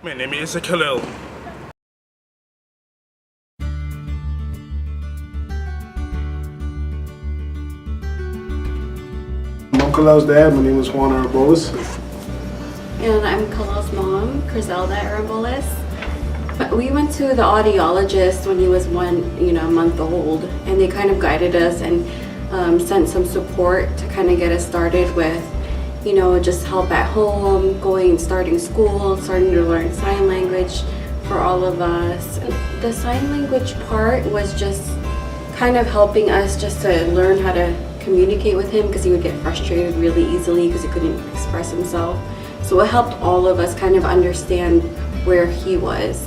My name is Calel. I'm Calel's dad. My name is Juan Arabolas. And I'm Calel's mom, Griselda Arabolas. We went to the audiologist when he was a month old, and they kind of guided us and sent some support to kind of get us started with, just help at home, starting school, starting to learn sign language for all of us. And the sign language part was just kind of helping us just to learn how to communicate with him, because he would get frustrated really easily because he couldn't express himself. So it helped all of us kind of understand where he was.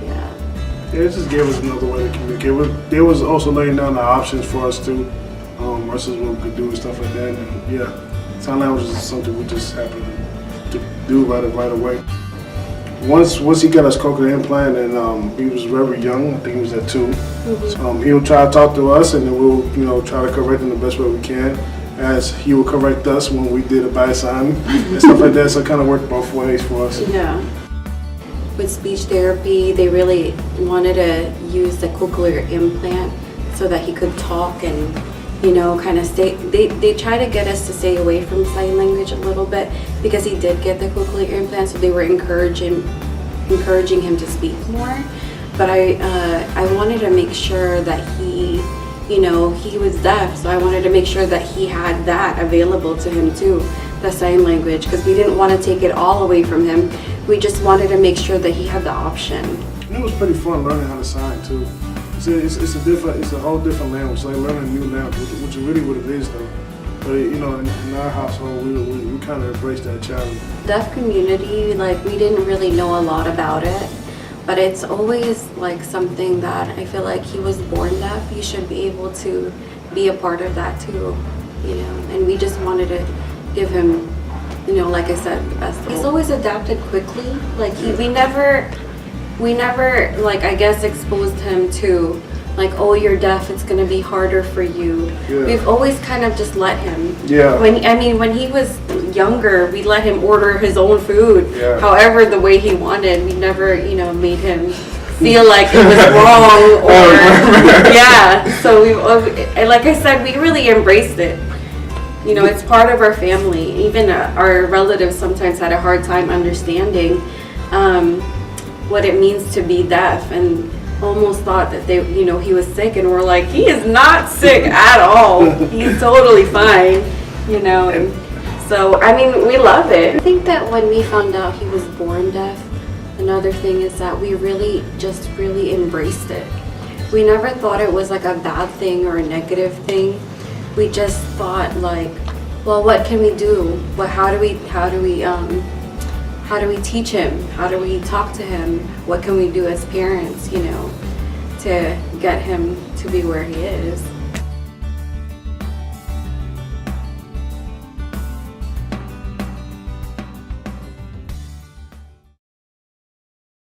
Yeah, it just gave us another way to communicate. They was also laying down the options for us too, versus what we could do and stuff like that. And yeah, sign language is something we just happened to do right away. Once he got his cochlear implant, and he was very young, I think he was at 2. Mm-hmm. He'll try to talk to us, and then we'll try to correct him the best way we can, as he will correct us when we did a bad sign and stuff like that. So it kind of worked both ways for us. Yeah. With speech therapy, they really wanted to use the cochlear implant so that he could talk and kind of stay. They try to get us to stay away from sign language a little bit, because he did get the cochlear implant, so they were encouraging him to speak more. But I wanted to make sure that he was deaf, so I wanted to make sure that he had that available to him too, the sign language, because we didn't want to take it all away from him. We just wanted to make sure that he had the option. And it was pretty fun learning how to sign too. It's a whole different language, like learning a new language, which is really what it is though. But in our household, we kind of embraced that challenge. Deaf community, we didn't really know a lot about it, but it's always something that I feel like he was born deaf. He should be able to be a part of that too, And we just wanted to give him, like I said, the best. He's always adapted quickly. We never I guess exposed him to oh, you're deaf, it's gonna be harder for you. Yeah. We've always kind of just let him. Yeah. When he was younger, we let him order his own food, however the way he wanted. We never, made him feel like it was wrong or yeah. So like I said, we really embraced it. It's part of our family. Even our relatives sometimes had a hard time understanding what it means to be deaf, and almost thought that he was sick, and we're like, he is not sick at all. He's totally fine, And so, we love it. I think that when we found out he was born deaf, another thing is that we really embraced it. We never thought it was a bad thing or a negative thing. We just thought well, what can we do? How do we teach him? How do we talk to him? What can we do as parents, to get him to be where he is?